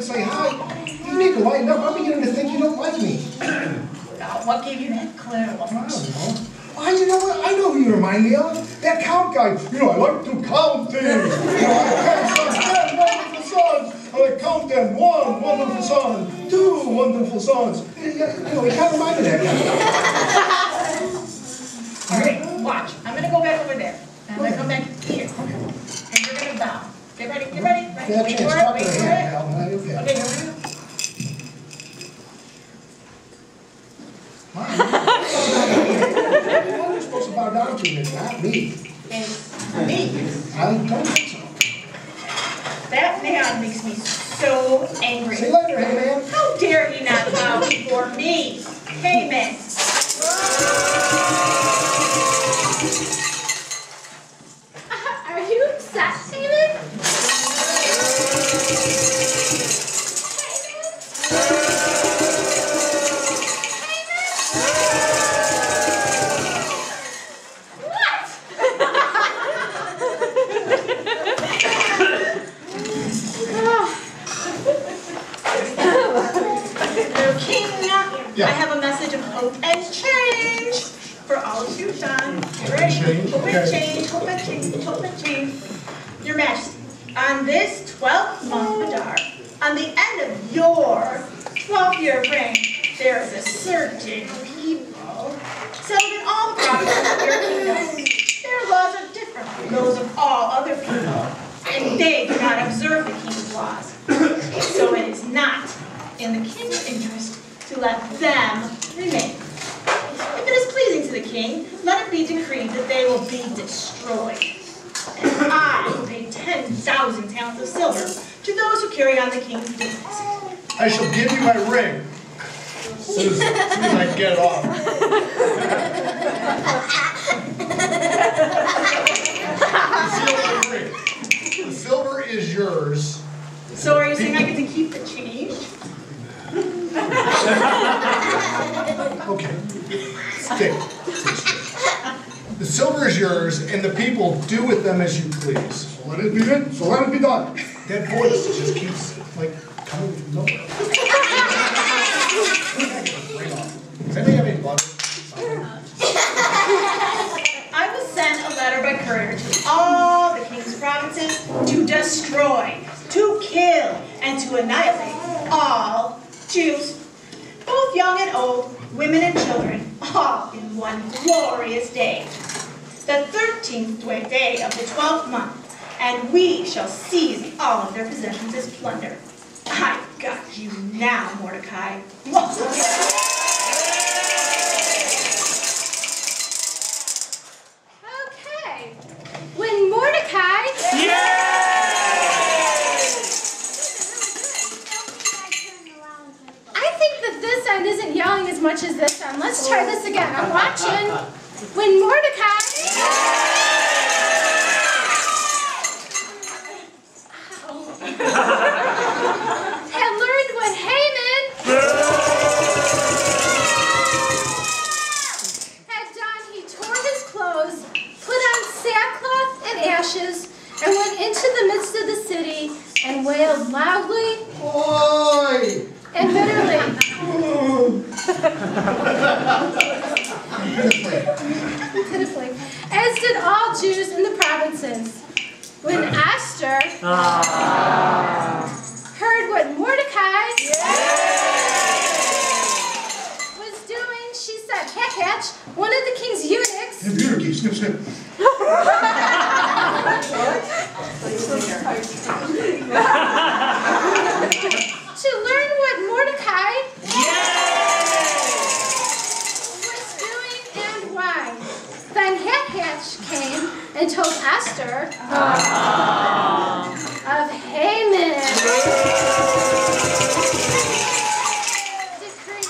and say hi. You need to lighten up. I'm beginning to think you don't like me. Now, what gave you that clue? I don't know. Oh, you know what? I know who you remind me of. That count guy. You know, I like to count things. You know, I wonderful sons. I like to count them. 1 wonderful son. 2 wonderful sons. You know, he kind of reminded me of that guy. All right, watch. I'm going to go back over there. And I'm going to come back here. And you're going to bow. Get ready, get ready. Wait for it, wait for it. Okay, here we go. You're supposed to bow down to me, not me. It's me. I don't think so. That man makes me so angry. See you later, hey man. How dare he not bow before me? Hey man. Are you upset, David? I have a message of hope and change for all of you, John. Get ready. Hope and change, hope and change, hope and change. Your Majesty, on this 12th month of Adar, on the end of your 12th-year reign, there is a certain people settled in all the provinces of your kingdom. Their laws are different from those of all other people, and they do not observe the king's laws. So it is not in the king's interest to let them remain. If it is pleasing to the king, let it be decreed that they will be destroyed. And I will pay 10,000 talents of silver to those who carry on the king's business. I shall give you my ring as soon as I get it off. The silver is yours. So are you saying I get to keep the change? Okay. Stick. The silver is yours, and the people do with them as you please. So let it be done. So let it be done. That voice just keeps, like, coming from nowhere. Does anybody have any butter? I will send a letter by courier to all the king's provinces to destroy, to kill, and to annihilate all Jews, both young and old, women and children, all in one glorious day, the 13th day of the 12th month, and we shall seize all of their possessions as plunder. I've got you now, Mordecai. Okay. When Mordecai... This end isn't yelling as much as this end. Let's try this again. I'm watching. When Mordecai had learned what Haman had done, he tore his clothes, put on sackcloth and ashes, and went into the midst of the city and wailed loudly Oi! and bitterly. Pitifully, as did all Jews in the provinces. When Esther heard what Mordecai was doing, she said, Hatch, one of the king's eunuchs. Snip, snip. To learn what Mordecai was doing and why. Then Hatch came and told Esther of Haman. Decree.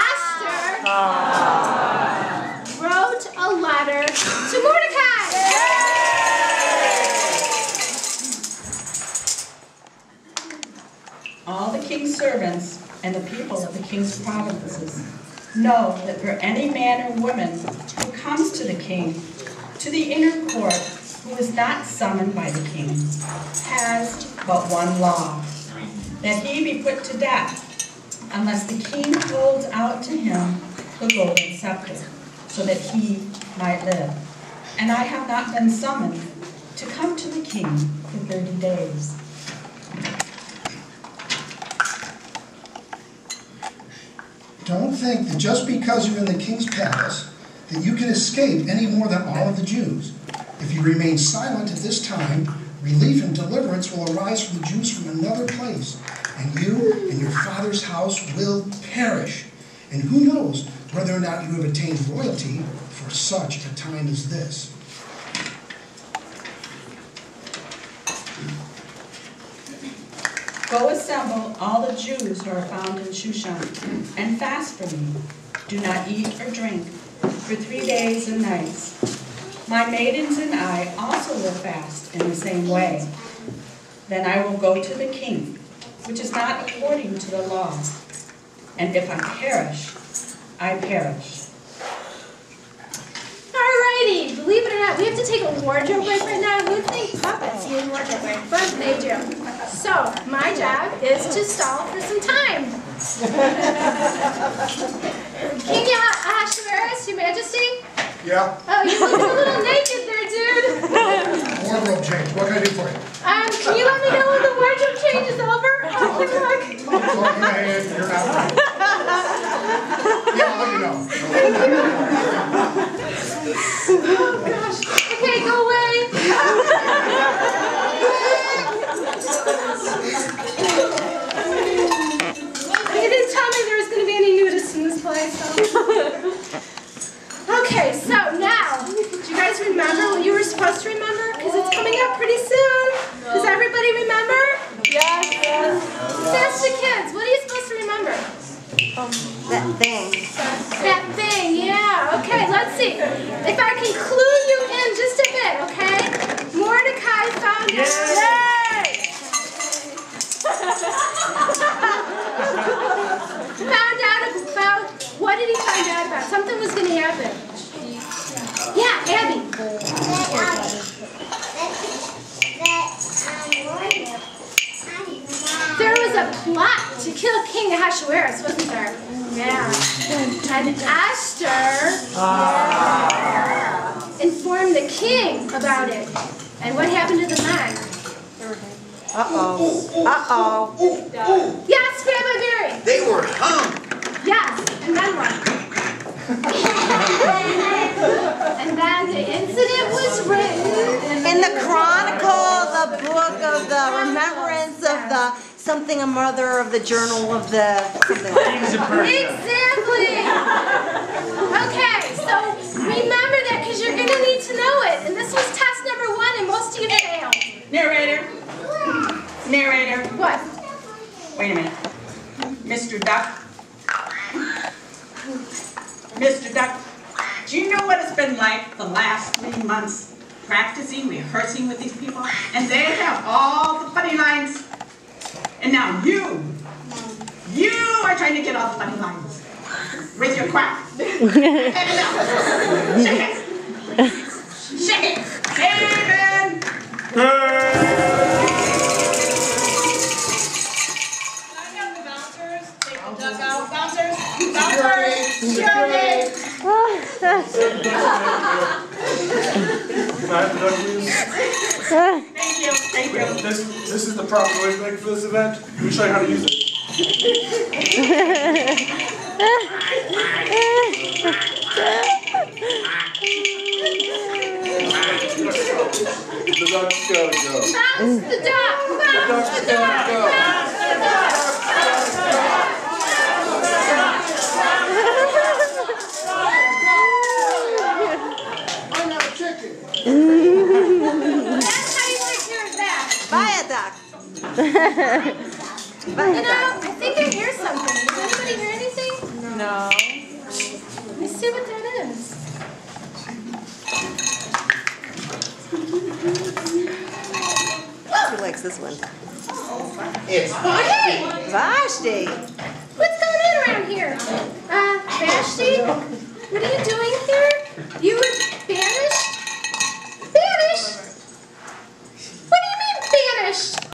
Esther wrote a letter to Mordecai. All the king's servants and the people of the king's provinces know that for any man or woman who comes to the king, to the inner court, who is not summoned by the king, has but one law, that he be put to death, unless the king holds out to him the golden scepter, so that he might live. And I have not been summoned to come to the king for 30 days. Don't think that just because you're in the king's palace that you can escape any more than all of the Jews. If you remain silent at this time, relief and deliverance will arise for the Jews from another place, and you and your father's house will perish. And who knows whether or not you have attained royalty for such a time as this. Go assemble all the Jews who are found in Shushan, and fast for me. Do not eat or drink for 3 days and nights. My maidens and I also will fast in the same way. Then I will go to the king, which is not according to the law. And if I perish, I perish. Alrighty, believe it or not, we have to take a wardrobe break right now. Who would think puppets need a wardrobe break? But they do. So, my job is to stall for some time. King Ahasuerus, Your Majesty? Yeah? Oh, you're looking a little naked there, dude. Wardrobe change. What can I do for you? Can you let me know when the wardrobe change is over? Oh, look. You're out. Yeah, I'll let you know. Oh, gosh. Okay, go away. They didn't tell me there was going to be any nudists in this place. So. Okay, so now, do you guys remember what you were supposed to remember? Because it's coming up pretty soon. Does everybody remember? Yes. That's the kids. What are you supposed to remember? That thing. That thing, yeah. Okay, let's see. If I can clue you in just a bit, okay? Mordecai found out. Found out about, what did he find out about? Something was going to happen. Yeah, Abby. There was a plot to kill King Ahasuerus, wasn't there? Yeah. And Esther informed the king about it. And what happened to the men? Uh-oh. Yes, Rabbi Barry. They were hung. Yes, and then what? And then the incident was written In the Chronicle, the book of the remembrance of the something or mother of the journal of the something. Exactly. Okay, so remember that because you're going to need to know it. And this was test number 1 and most of you failed. Narrator. What? Wait a minute. Mr. Duck. Mr. Duck, do you know what it's been like the last 3 months practicing, rehearsing with these people? And they have all the funny lines. And now you are trying to get all the funny lines with your quack. Shake it. Shake it. Haven. Thank you. This is the proper way to make for this event. Let me show you how to use it. The duck's gotta go. Bounce the duck! Bounce the duck! Bounce the duck! I'm not a chicken. That's how you take care of that. Buy a duck. Buy a You know, duck. I think I hear something. Does anybody hear anything? No. Let me see what that is. Who likes this one? It's Hey! Vashti. What's going on around here? Vashti? What are you doing here? You were